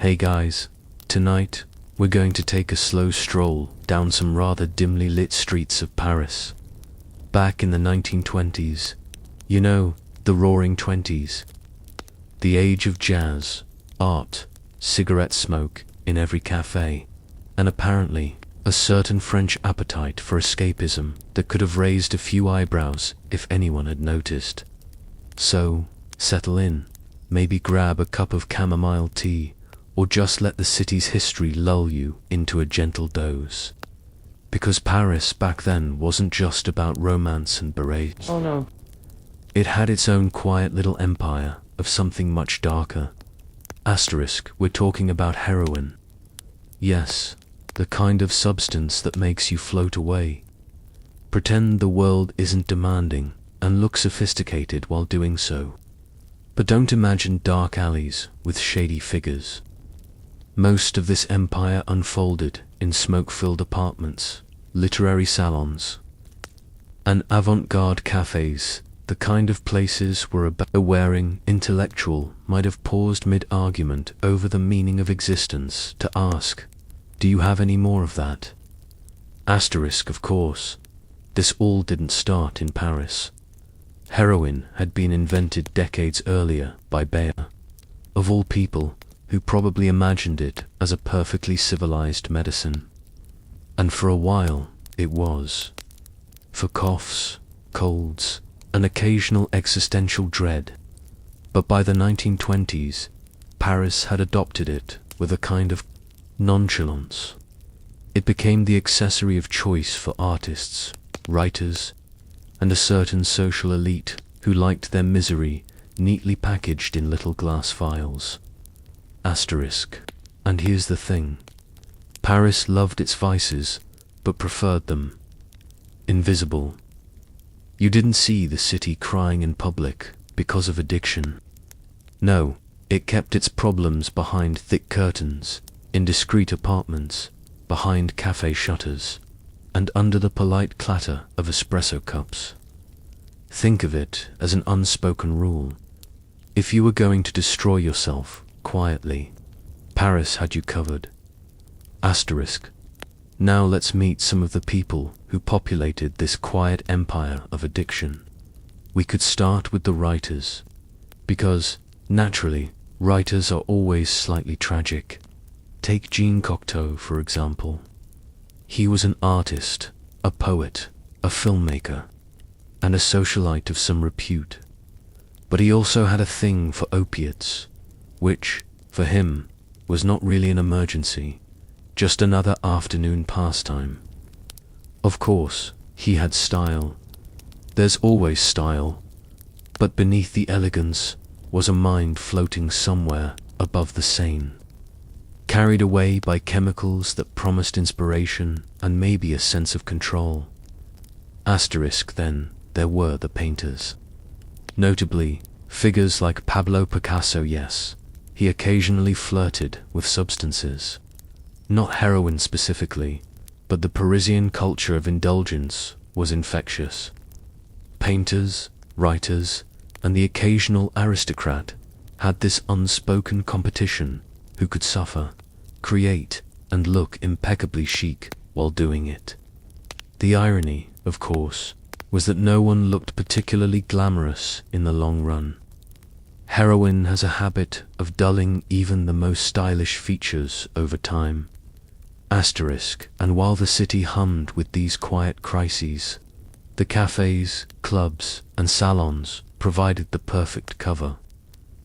Hey guys, tonight we're going to take a slow stroll down some rather dimly lit streets of Paris. Back in the 1920s, you know, the roaring 20s. The age of jazz, art, cigarette smoke in every cafe, and apparently a certain French appetite for escapism that could have raised a few eyebrows if anyone had noticed. So, settle in, maybe grab a cup of chamomile tea, or just let the city's history lull you into a gentle doze. Because Paris back then wasn't just about romance and berets. Oh no. It had its own quiet little empire of something much darker. Asterisk, we're talking about heroin. Yes, the kind of substance that makes you float away. Pretend the world isn't demanding and look sophisticated while doing so. But don't imagine dark alleys with shady figures. Most of this empire unfolded in smoke-filled apartments, literary salons, and avant-garde cafes, the kind of places where a wearing intellectual might have paused mid-argument over the meaning of existence to ask, "Do you have any more of that?" Asterisk, of course, this all didn't start in Paris. Heroin had been invented decades earlier by Bayer, of all people, who probably imagined it as a perfectly civilized medicine. And for a while, it was. For coughs, colds, and occasional existential dread. But by the 1920s, Paris had adopted it with a kind of nonchalance. It became the accessory of choice for artists, writers, and a certain social elite who liked their misery neatly packaged in little glass vials. Asterisk. And here's the thing. Paris loved its vices, but preferred them invisible. You didn't see the city crying in public because of addiction. No, it kept its problems behind thick curtains, in discreet apartments, behind cafe shutters, and under the polite clatter of espresso cups. Think of it as an unspoken rule. If you were going to destroy yourself quietly, Paris had you covered. Asterisk. Now let's meet some of the people who populated this quiet empire of addiction. We could start with the writers, because, naturally, writers are always slightly tragic. Take Jean Cocteau, for example. He was an artist, a poet, a filmmaker, and a socialite of some repute. But he also had a thing for opiates, which, for him, was not really an emergency, just another afternoon pastime. Of course, he had style. There's always style. But beneath the elegance was a mind floating somewhere above the sane, carried away by chemicals that promised inspiration and maybe a sense of control. Asterisk, then, there were the painters. Notably, figures like Pablo Picasso. Yes, he occasionally flirted with substances. Not heroin specifically, but the Parisian culture of indulgence was infectious. Painters, writers, and the occasional aristocrat had this unspoken competition who could suffer, create, and look impeccably chic while doing it. The irony, of course, was that no one looked particularly glamorous in the long run. Heroin has a habit of dulling even the most stylish features over time. Asterisk. And while the city hummed with these quiet crises, the cafes, clubs, and salons provided the perfect cover.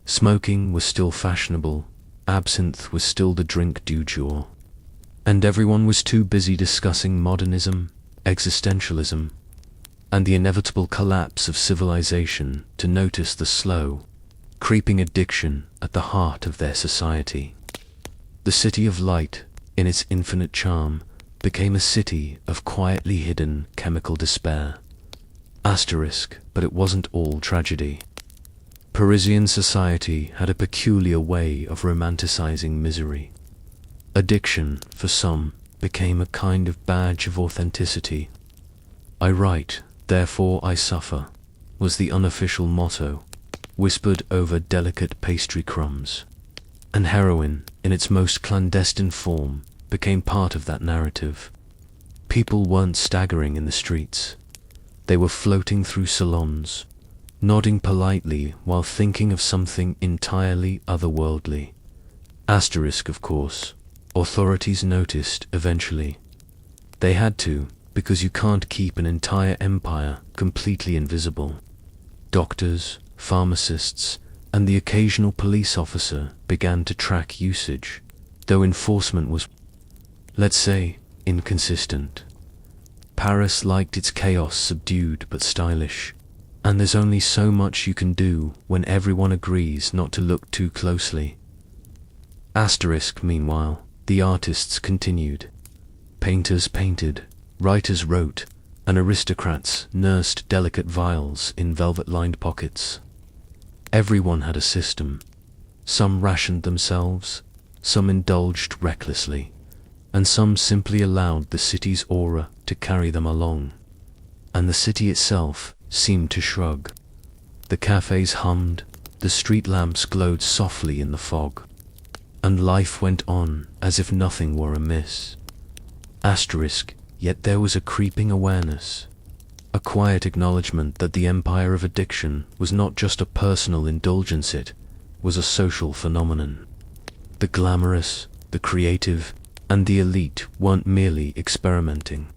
Smoking was still fashionable, absinthe was still the drink du jour, and everyone was too busy discussing modernism, existentialism, and the inevitable collapse of civilization to notice the slow, creeping addiction at the heart of their society. The city of light, in its infinite charm, became a city of quietly hidden chemical despair. Asterisk. But it wasn't all tragedy. Parisian society had a peculiar way of romanticizing misery. Addiction, for some, became a kind of badge of authenticity. "I write, therefore I suffer," was the unofficial motto, whispered over delicate pastry crumbs. And heroin, in its most clandestine form, became part of that narrative. People weren't staggering in the streets. They were floating through salons, nodding politely while thinking of something entirely otherworldly. Asterisk, of course. Authorities noticed eventually. They had to, because you can't keep an entire empire completely invisible. Doctors, pharmacists, and the occasional police officer began to track usage, though enforcement was, let's say, inconsistent. Paris liked its chaos subdued but stylish, and there's only so much you can do when everyone agrees not to look too closely. Asterisk, meanwhile, the artists continued. Painters painted, writers wrote, and aristocrats nursed delicate vials in velvet-lined pockets. Everyone had a system. Some rationed themselves, some indulged recklessly, and some simply allowed the city's aura to carry them along. And the city itself seemed to shrug. The cafes hummed, the street lamps glowed softly in the fog, and life went on as if nothing were amiss. Asterisk, yet there was a creeping awareness, a quiet acknowledgement that the empire of addiction was not just a personal indulgence, it was a social phenomenon. The glamorous, the creative, and the elite weren't merely experimenting.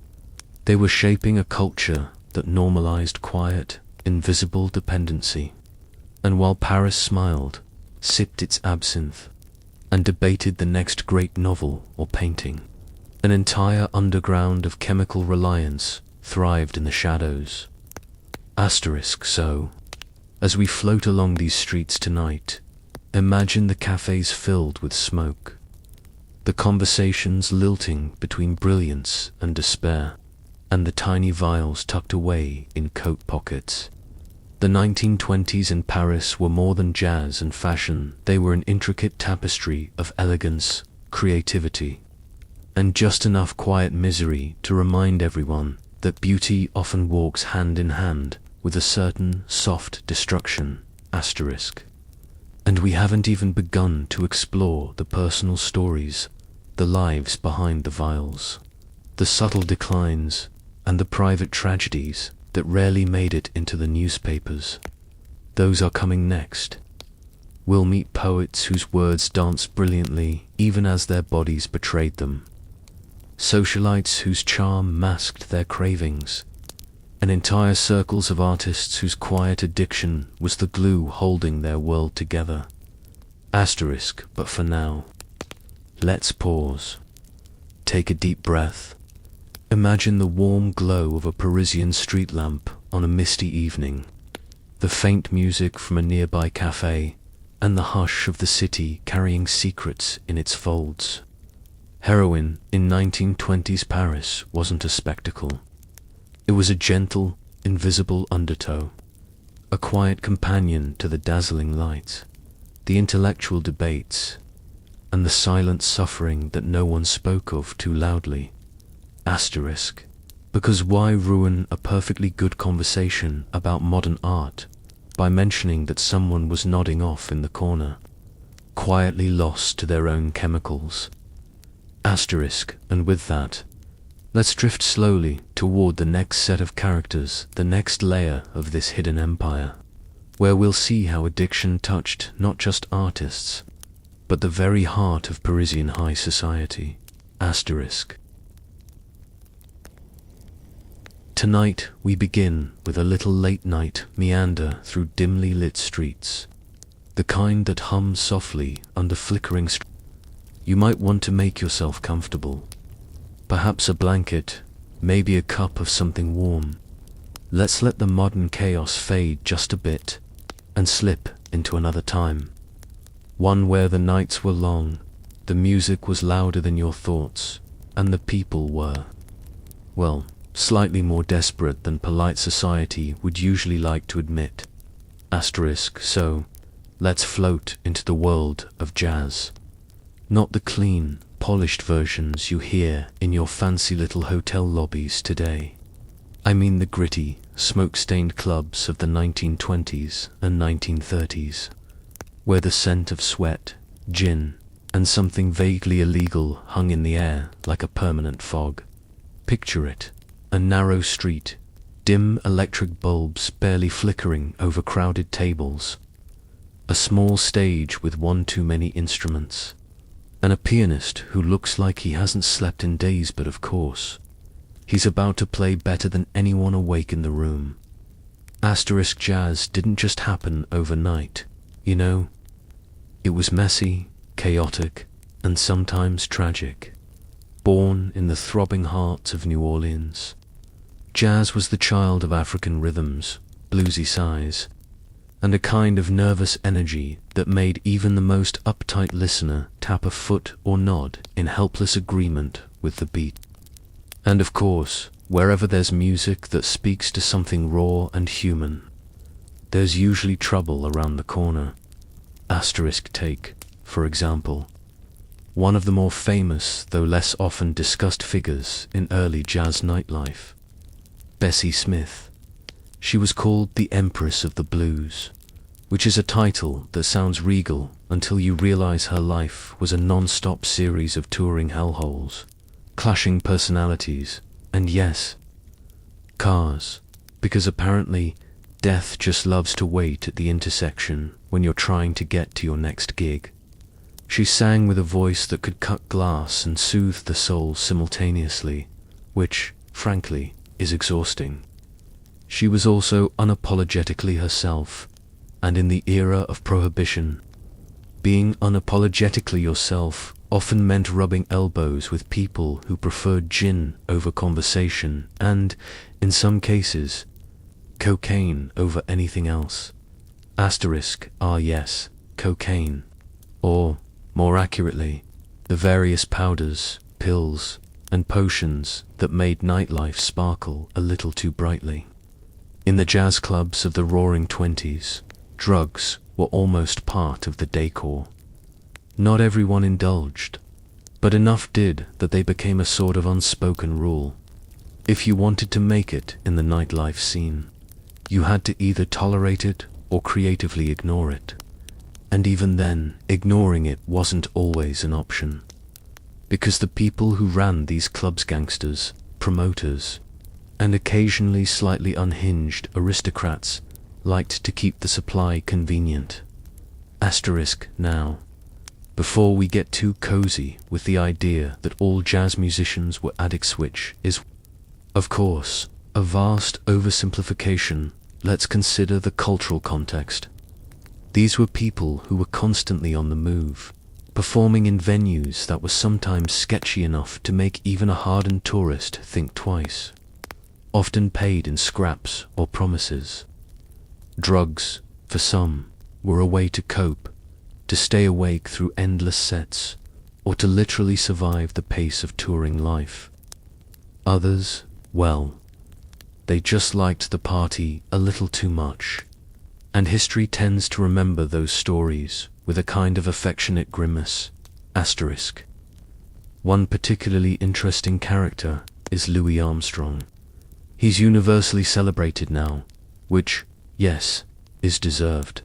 They were shaping a culture that normalized quiet, invisible dependency. And while Paris smiled, sipped its absinthe, and debated the next great novel or painting, an entire underground of chemical reliance thrived in the shadows. Asterisk, so, as we float along these streets tonight, imagine the cafes filled with smoke, the conversations lilting between brilliance and despair, and the tiny vials tucked away in coat pockets. The 1920s in Paris were more than jazz and fashion. They were an intricate tapestry of elegance, creativity, and just enough quiet misery to remind everyone that beauty often walks hand in hand with a certain soft destruction. Asterisk. And we haven't even begun to explore the personal stories, the lives behind the vials, the subtle declines, and the private tragedies that rarely made it into the newspapers. Those are coming next. We'll meet poets whose words danced brilliantly even as their bodies betrayed them, socialites whose charm masked their cravings, and entire circles of artists whose quiet addiction was the glue holding their world together. Asterisk, but for now, let's pause. Take a deep breath. Imagine the warm glow of a Parisian street lamp on a misty evening, the faint music from a nearby cafe, and the hush of the city carrying secrets in its folds. Heroin in 1920s Paris wasn't a spectacle. It was a gentle, invisible undertow, a quiet companion to the dazzling light, the intellectual debates, and the silent suffering that no one spoke of too loudly. Asterisk, because why ruin a perfectly good conversation about modern art by mentioning that someone was nodding off in the corner, quietly lost to their own chemicals? Asterisk, and with that, let's drift slowly toward the next set of characters, the next layer of this hidden empire, where we'll see how addiction touched not just artists, but the very heart of Parisian high society. Asterisk. Tonight we begin with a little late-night meander through dimly lit streets, the kind that hums softly under flickering streets. You might want to make yourself comfortable. Perhaps a blanket, maybe a cup of something warm. Let's let the modern chaos fade just a bit and slip into another time. One where the nights were long, the music was louder than your thoughts, and the people were, well, slightly more desperate than polite society would usually like to admit. Asterisk, so, let's float into the world of jazz. Not the clean, polished versions you hear in your fancy little hotel lobbies today. I mean the gritty, smoke-stained clubs of the 1920s and 1930s, where the scent of sweat, gin, and something vaguely illegal hung in the air like a permanent fog. Picture it, a narrow street, dim electric bulbs barely flickering over crowded tables, a small stage with one too many instruments, and a pianist who looks like he hasn't slept in days, but of course, he's about to play better than anyone awake in the room. Asterisk jazz didn't just happen overnight, you know. It was messy, chaotic, and sometimes tragic. Born in the throbbing heart of New Orleans, jazz was the child of African rhythms, bluesy sighs, and a kind of nervous energy that made even the most uptight listener tap a foot or nod in helpless agreement with the beat. And of course, wherever there's music that speaks to something raw and human, there's usually trouble around the corner. Asterisk take, for example, one of the more famous though less often discussed figures in early jazz nightlife, Bessie Smith. She was called the Empress of the Blues, which is a title that sounds regal until you realize her life was a non-stop series of touring hellholes, clashing personalities, and yes, cars, because apparently death just loves to wait at the intersection when you're trying to get to your next gig. She sang with a voice that could cut glass and soothe the soul simultaneously, which, frankly, is exhausting. She was also unapologetically herself, and in the era of prohibition, being unapologetically yourself often meant rubbing elbows with people who preferred gin over conversation and, in some cases, cocaine over anything else. Asterisk, yes, cocaine. Or, more accurately, the various powders, pills, and potions that made nightlife sparkle a little too brightly. In the jazz clubs of the Roaring Twenties, drugs were almost part of the decor. Not everyone indulged, but enough did that they became a sort of unspoken rule. If you wanted to make it in the nightlife scene, you had to either tolerate it or creatively ignore it. And even then, ignoring it wasn't always an option, because the people who ran these clubs, gangsters, promoters, and occasionally slightly unhinged aristocrats, liked to keep the supply convenient. Asterisk now, before we get too cozy with the idea that all jazz musicians were addicts, which is, of course, a vast oversimplification, let's consider the cultural context. These were people who were constantly on the move, performing in venues that were sometimes sketchy enough to make even a hardened tourist think twice, often paid in scraps or promises. Drugs, for some, were a way to cope, to stay awake through endless sets, or to literally survive the pace of touring life. Others, well, they just liked the party a little too much, and history tends to remember those stories with a kind of affectionate grimace. Asterisk. One particularly interesting character is Louis Armstrong. He's universally celebrated now, which, yes, is deserved.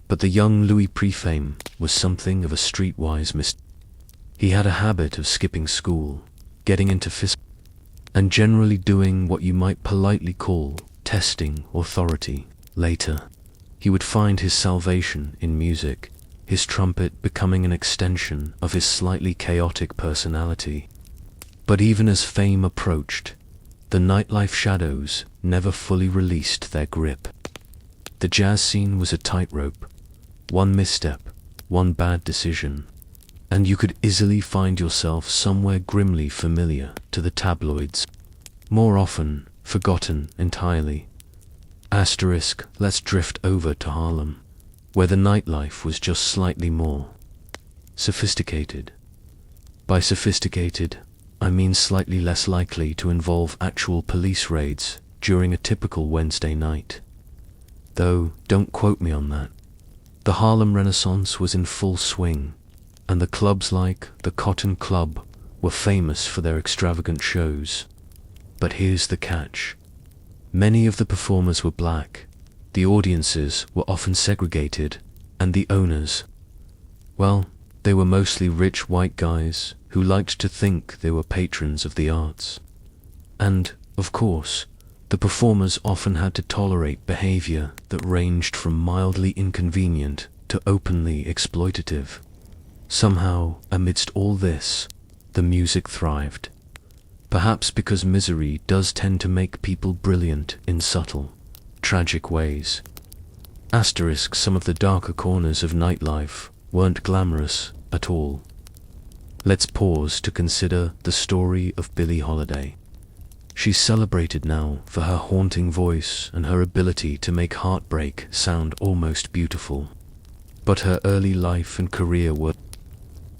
But the young Louis pre-fame was something of a streetwise mistake. He had a habit of skipping school, getting into fist, and generally doing what you might politely call testing authority. Later, he would find his salvation in music, his trumpet becoming an extension of his slightly chaotic personality. But even as fame approached, the nightlife shadows never fully released their grip. The jazz scene was a tightrope. One misstep, one bad decision, and you could easily find yourself somewhere grimly familiar to the tabloids, more often forgotten entirely. Asterisk, let's drift over to Harlem, where the nightlife was just slightly more sophisticated. By sophisticated, I mean slightly less likely to involve actual police raids during a typical Wednesday night. Though, don't quote me on that. The Harlem Renaissance was in full swing, and the clubs like the Cotton Club were famous for their extravagant shows. But here's the catch. Many of the performers were black, the audiences were often segregated, and the owners, well, They were mostly rich white guys who liked to think they were patrons of the arts. And, of course, the performers often had to tolerate behavior that ranged from mildly inconvenient to openly exploitative. Somehow, amidst all this, the music thrived. Perhaps because misery does tend to make people brilliant in subtle, tragic ways. Some of the darker corners of nightlife weren't glamorous at all. Let's pause to consider the story of Billie Holiday. She's celebrated now for her haunting voice and her ability to make heartbreak sound almost beautiful. But her early life and career were,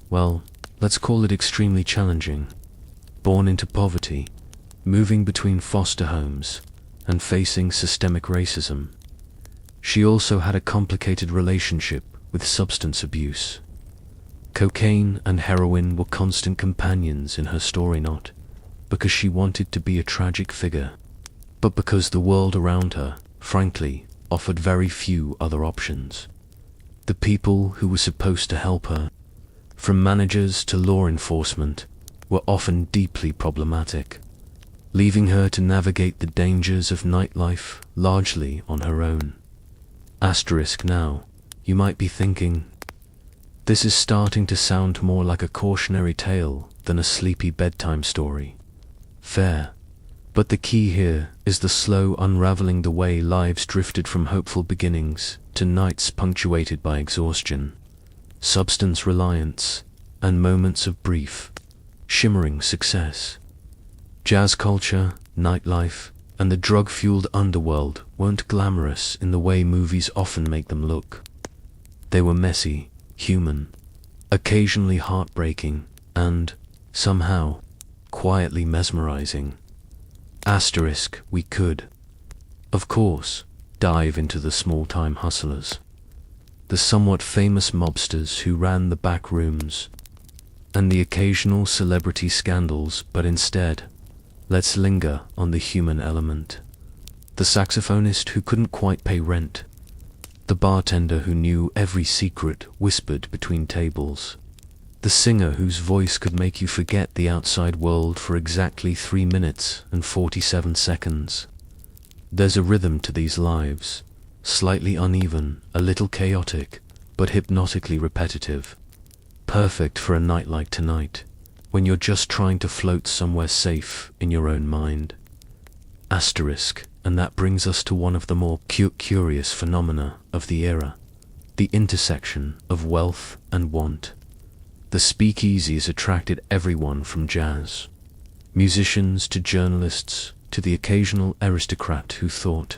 well, let's call it extremely challenging. Born into poverty, moving between foster homes, and facing systemic racism. She also had a complicated relationship with substance abuse. Cocaine and heroin were constant companions in her story, not because she wanted to be a tragic figure, but because the world around her, frankly, offered very few other options. The people who were supposed to help her, from managers to law enforcement, were often deeply problematic, leaving her to navigate the dangers of nightlife largely on her own. Now, you might be thinking, this is starting to sound more like a cautionary tale than a sleepy bedtime story. Fair. But the key here is the slow unraveling the way lives drifted from hopeful beginnings to nights punctuated by exhaustion, substance reliance, and moments of brief, shimmering success. Jazz culture, nightlife, and the drug-fueled underworld weren't glamorous in the way movies often make them look. They were messy, human, occasionally heartbreaking, and, somehow, quietly mesmerizing. We could, of course, dive into the small-time hustlers, the somewhat famous mobsters who ran the back rooms, and the occasional celebrity scandals, but instead, let's linger on the human element. The saxophonist who couldn't quite pay rent, the bartender who knew every secret whispered between tables, the singer whose voice could make you forget the outside world for exactly 3 minutes and 47 seconds. There's a rhythm to these lives, slightly uneven, a little chaotic, but hypnotically repetitive. Perfect for a night like tonight, when you're just trying to float somewhere safe in your own mind. And that brings us to one of the more curious phenomena of the era, the intersection of wealth and want. The speakeasies attracted everyone from jazz musicians to journalists to the occasional aristocrat who thought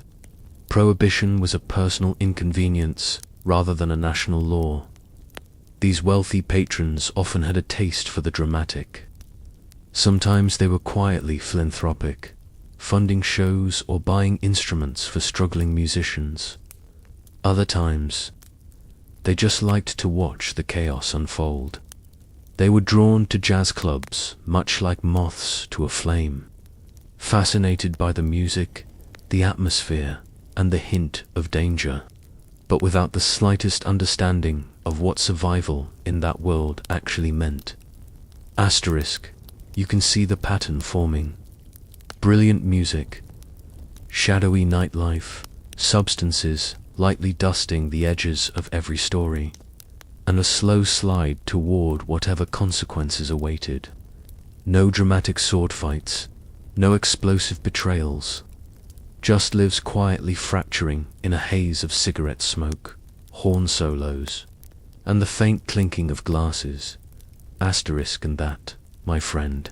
prohibition was a personal inconvenience rather than a national law. These wealthy patrons often had a taste for the dramatic. Sometimes they were quietly philanthropic, funding shows or buying instruments for struggling musicians. Other times, they just liked to watch the chaos unfold. They were drawn to jazz clubs, much like moths to a flame, fascinated by the music, the atmosphere, and the hint of danger, but without the slightest understanding of what survival in that world actually meant. You can see the pattern forming. Brilliant music, shadowy nightlife, substances lightly dusting the edges of every story, and a slow slide toward whatever consequences awaited. No dramatic sword fights, no explosive betrayals, just lives quietly fracturing in a haze of cigarette smoke, horn solos, and the faint clinking of glasses. And that, my friend,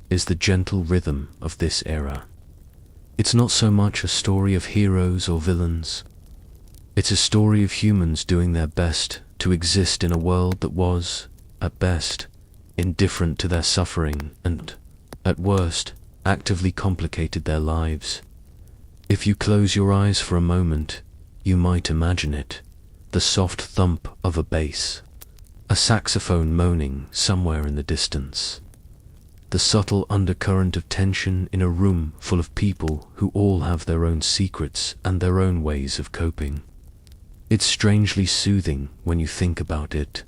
is the gentle rhythm of this era. It's not so much a story of heroes or villains. It's a story of humans doing their best to exist in a world that was, at best, indifferent to their suffering and, at worst, actively complicated their lives. If you close your eyes for a moment, you might imagine it, the soft thump of a bass, a saxophone moaning somewhere in the distance, the subtle undercurrent of tension in a room full of people who all have their own secrets and their own ways of coping. It's strangely soothing when you think about it.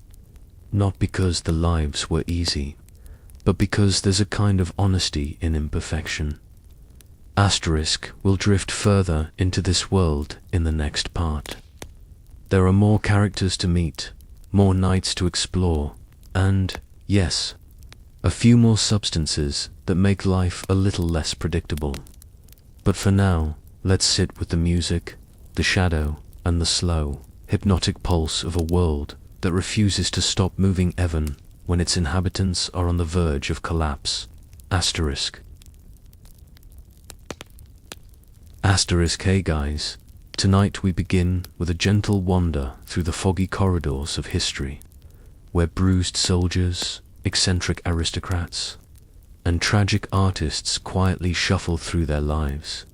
not because the lives were easy, but because there's a kind of honesty in imperfection. Asterisk will drift further into this world in the next part. There are more characters to meet, more nights to explore, and, yes, a few more substances that make life a little less predictable. But for now, let's sit with the music, the shadow, and the slow, hypnotic pulse of a world that refuses to stop moving even when its inhabitants are on the verge of collapse. Asterisk. Asterisk. Hey guys, tonight we begin with a gentle wander through the foggy corridors of history, where bruised soldiers, eccentric aristocrats, and tragic artists quietly shuffle through their lives,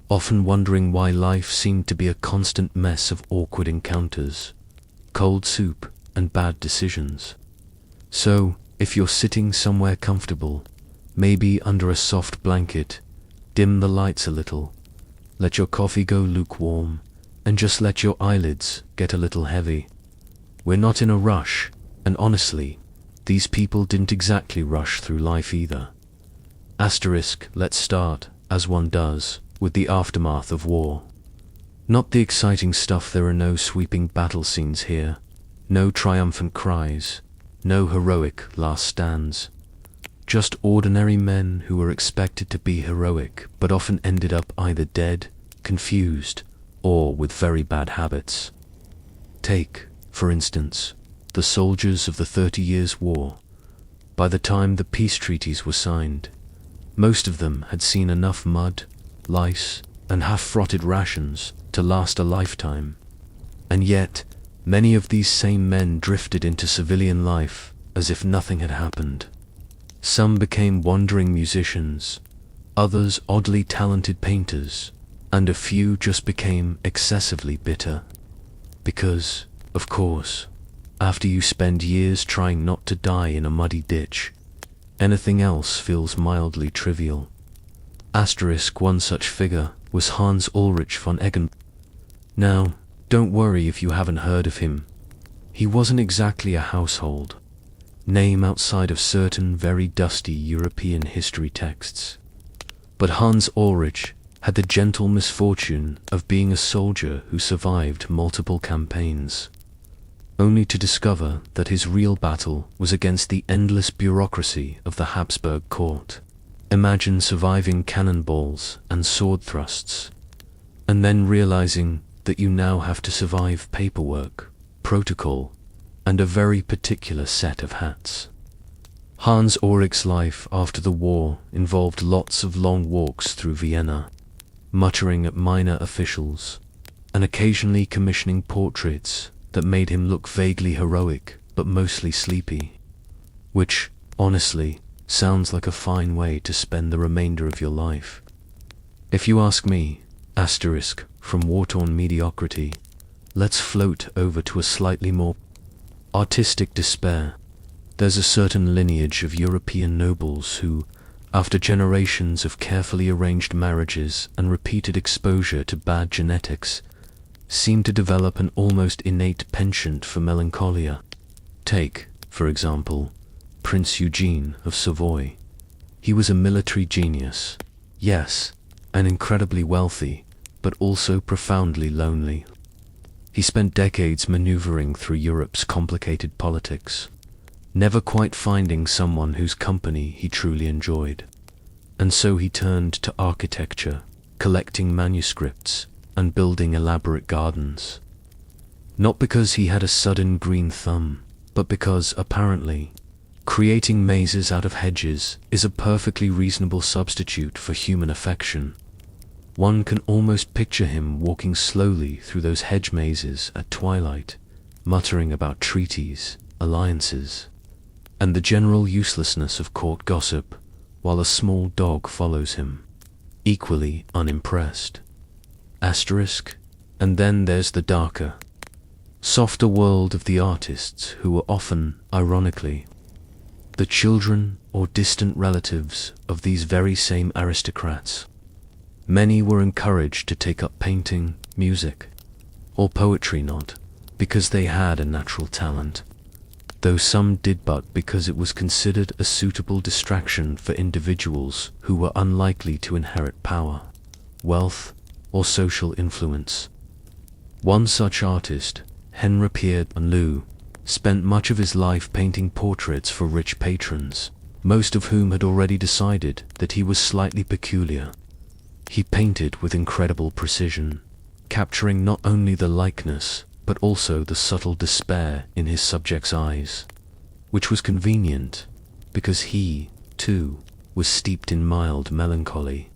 often wondering why life seemed to be a constant mess of awkward encounters, cold soup, and bad decisions. So, if you're sitting somewhere comfortable, maybe under a soft blanket, dim the lights a little, let your coffee go lukewarm, and just let your eyelids get a little heavy. We're not in a rush, and honestly, these people didn't exactly rush through life either. Asterisk. Let's start, as one does, with the aftermath of war. Not the exciting stuff. There are no sweeping battle scenes here, no triumphant cries, no heroic last stands. Just ordinary men who were expected to be heroic but often ended up either dead, confused, or with very bad habits. Take, for instance, the soldiers of the 30 Years' War. By the time the peace treaties were signed, most of them had seen enough mud, lice, and half-frotted rations to last a lifetime. And yet, many of these same men drifted into civilian life as if nothing had happened. Some became wandering musicians, others oddly talented painters, and a few just became excessively bitter. Because, of course, after you spend years trying not to die in a muddy ditch, anything else feels mildly trivial. Asterisk. One such figure was Hans Ulrich von Eggen. Now, don't worry if you haven't heard of him. He wasn't exactly a household name outside of certain very dusty European history texts. But Hans Ulrich had the gentle misfortune of being a soldier who survived multiple campaigns, only to discover that his real battle was against the endless bureaucracy of the Habsburg court. Imagine surviving cannonballs and sword thrusts, and then realizing that you now have to survive paperwork, protocol, and a very particular set of hats. Hans Ulrich's life after the war involved lots of long walks through Vienna, muttering at minor officials, and occasionally commissioning portraits that made him look vaguely heroic but mostly sleepy. Which, honestly, sounds like a fine way to spend the remainder of your life. If you ask me, asterisk, from war-torn mediocrity, let's float over to a slightly more artistic despair. There's a certain lineage of European nobles who, after generations of carefully arranged marriages and repeated exposure to bad genetics, seem to develop an almost innate penchant for melancholia. Take, for example, Prince Eugene of Savoy. He was a military genius, yes, and incredibly wealthy, but also profoundly lonely. He spent decades maneuvering through Europe's complicated politics, never quite finding someone whose company he truly enjoyed. And so he turned to architecture, collecting manuscripts, and building elaborate gardens. Not because he had a sudden green thumb, but because, apparently, creating mazes out of hedges is a perfectly reasonable substitute for human affection. One can almost picture him walking slowly through those hedge mazes at twilight, muttering about treaties, alliances, and the general uselessness of court gossip, while a small dog follows him, equally unimpressed. Asterisk. And then there's the darker, softer world of the artists who were often, ironically, the children or distant relatives of these very same aristocrats. Many were encouraged to take up painting, music, or poetry not because they had a natural talent, though some did but because it was considered a suitable distraction for individuals who were unlikely to inherit power, wealth, or social influence. One such artist, Henri Pierre Lou, spent much of his life painting portraits for rich patrons, most of whom had already decided that he was slightly peculiar. He painted with incredible precision, capturing not only the likeness, but also the subtle despair in his subject's eyes, which was convenient, because he, too, was steeped in mild melancholy.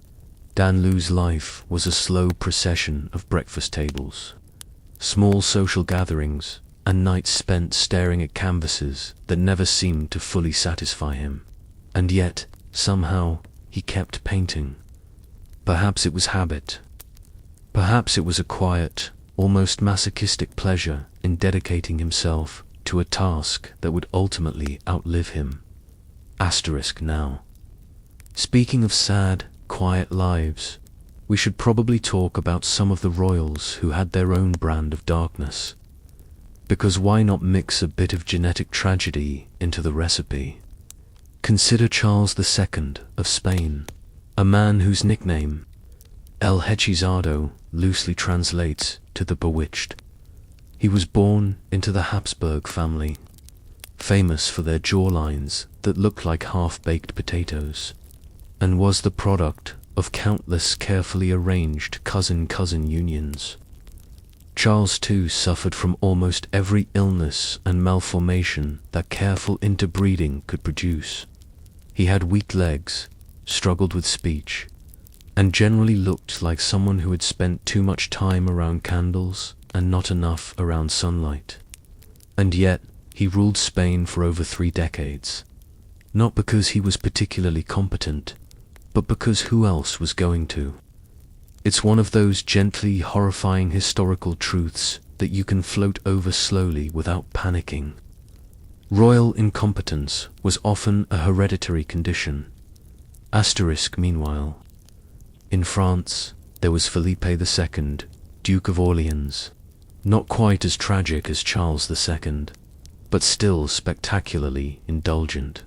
Dan Lou's life was a slow procession of breakfast tables, small social gatherings, and nights spent staring at canvases that never seemed to fully satisfy him. And yet, somehow, he kept painting. Perhaps it was habit. Perhaps it was a quiet, almost masochistic pleasure in dedicating himself to a task that would ultimately outlive him. Now. Speaking of sad, quiet lives, we should probably talk about some of the royals who had their own brand of darkness. Because why not mix a bit of genetic tragedy into the recipe? Consider Charles II of Spain, a man whose nickname, El Hechizado, loosely translates to the Bewitched. He was born into the Habsburg family, famous for their jawlines that looked like half-baked potatoes, and was the product of countless carefully arranged cousin-cousin unions. Charles too suffered from almost every illness and malformation that careful interbreeding could produce. He had weak legs, struggled with speech, and generally looked like someone who had spent too much time around candles and not enough around sunlight. And yet, he ruled Spain for over 3 decades. Not because he was particularly competent, but because who else was going to? It's one of those gently horrifying historical truths that you can float over slowly without panicking. Royal incompetence was often a hereditary condition. Meanwhile, in France, there was Philippe II, Duke of Orleans, not quite as tragic as Charles II, but still spectacularly indulgent.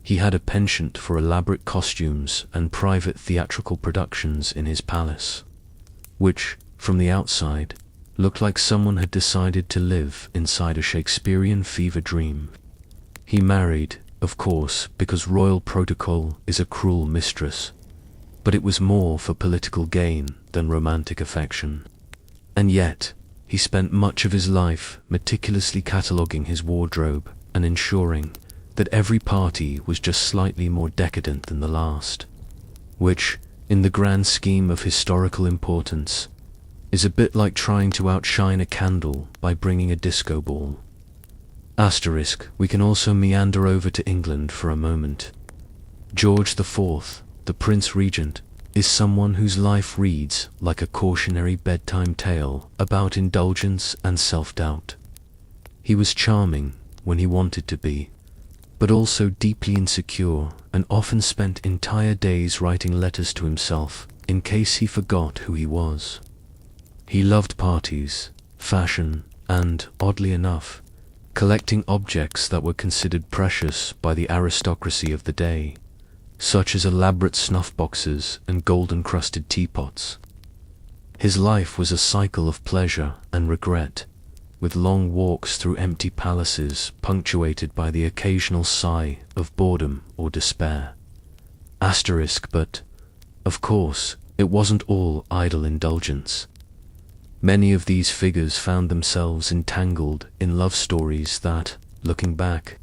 He had a penchant for elaborate costumes and private theatrical productions in his palace, which, from the outside, looked like someone had decided to live inside a Shakespearean fever dream. He married, of course, because royal protocol is a cruel mistress, but it was more for political gain than romantic affection. And yet, he spent much of his life meticulously cataloguing his wardrobe and ensuring that every party was just slightly more decadent than the last, which, in the grand scheme of historical importance, is a bit like trying to outshine a candle by bringing a disco ball. We can also meander over to England for a moment. George IV, the Prince Regent, is someone whose life reads like a cautionary bedtime tale about indulgence and self-doubt. He was charming when he wanted to be, but also deeply insecure and often spent entire days writing letters to himself in case he forgot who he was. He loved parties, fashion, and, oddly enough, collecting objects that were considered precious by the aristocracy of the day, such as elaborate snuff boxes and golden-crusted teapots. His life was a cycle of pleasure and regret, with long walks through empty palaces punctuated by the occasional sigh of boredom or despair. But, of course, it wasn't all idle indulgence. Many of these figures found themselves entangled in love stories that, looking back,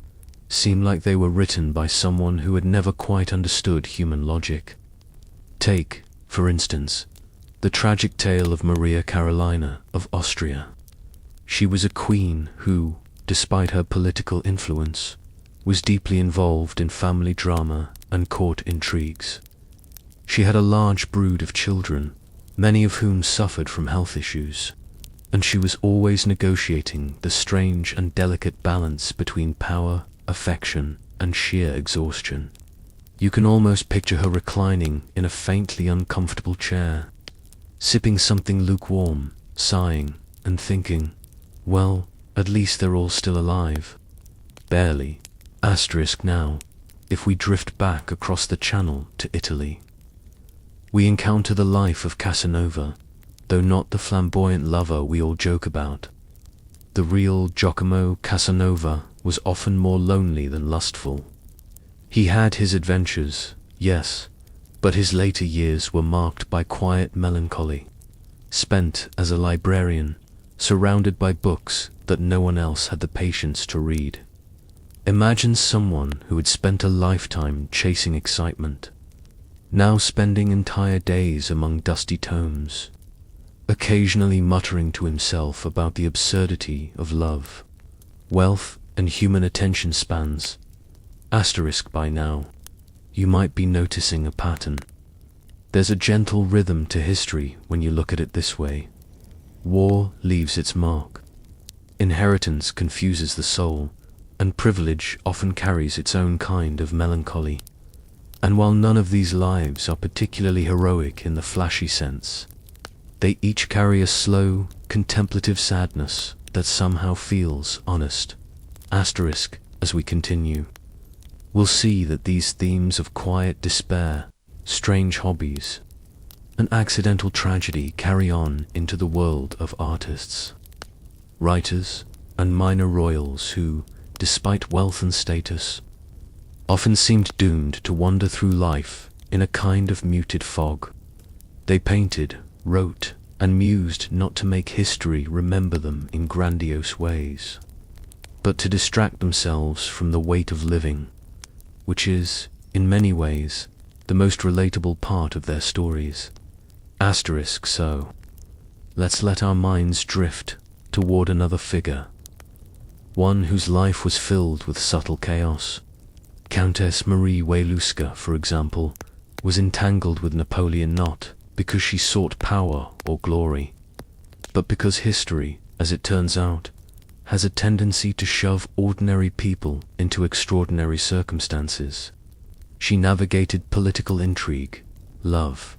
seemed like they were written by someone who had never quite understood human logic. Take, for instance, the tragic tale of Maria Carolina of Austria. She was a queen who, despite her political influence, was deeply involved in family drama and court intrigues. She had a large brood of children, many of whom suffered from health issues, and she was always negotiating the strange and delicate balance between power, affection, and sheer exhaustion. You can almost picture her reclining in a faintly uncomfortable chair, sipping something lukewarm, sighing, and thinking, well, at least they're all still alive. Barely. Asterisk now, if we drift back across the channel to Italy, we encounter the life of Casanova, though not the flamboyant lover we all joke about. The real Giacomo Casanova was often more lonely than lustful. He had his adventures, yes, but his later years were marked by quiet melancholy, spent as a librarian, surrounded by books that no one else had the patience to read. Imagine someone who had spent a lifetime chasing excitement, now spending entire days among dusty tomes, occasionally muttering to himself about the absurdity of love, wealth, and human attention spans. Asterisk by now, you might be noticing a pattern. There's a gentle rhythm to history when you look at it this way. War leaves its mark. Inheritance confuses the soul, and privilege often carries its own kind of melancholy. And while none of these lives are particularly heroic in the flashy sense, they each carry a slow, contemplative sadness that somehow feels honest. Asterisk, as we continue, we'll see that these themes of quiet despair, strange hobbies, and accidental tragedy carry on into the world of artists, writers, and minor royals who, despite wealth and status, often seemed doomed to wander through life in a kind of muted fog. They painted, wrote, and mused not to make history remember them in grandiose ways, but to distract themselves from the weight of living, which is, in many ways, the most relatable part of their stories. Asterisk so. Let's let our minds drift toward another figure, one whose life was filled with subtle chaos. Countess Marie Waluska, for example, was entangled with Napoleon not because she sought power or glory, but because history, as it turns out, has a tendency to shove ordinary people into extraordinary circumstances. She navigated political intrigue, love,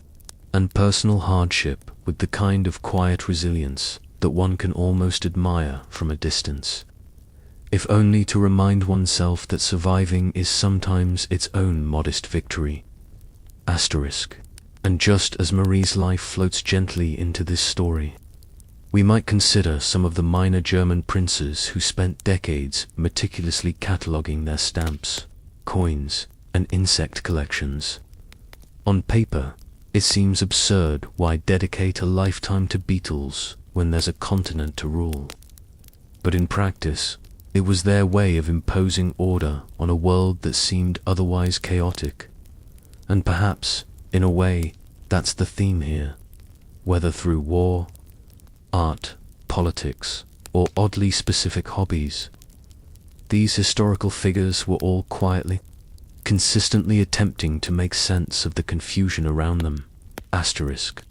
and personal hardship with the kind of quiet resilience that one can almost admire from a distance, if only to remind oneself that surviving is sometimes its own modest victory. Asterisk. And just as Marie's life floats gently into this story, we might consider some of the minor German princes who spent decades meticulously cataloguing their stamps, coins, and insect collections. On paper, it seems absurd why dedicate a lifetime to beetles when there's a continent to rule. But in practice, it was their way of imposing order on a world that seemed otherwise chaotic. And perhaps, in a way, that's the theme here. Whether through war, art, politics, or oddly specific hobbies, these historical figures were all quietly, consistently attempting to make sense of the confusion around them. Asterisk.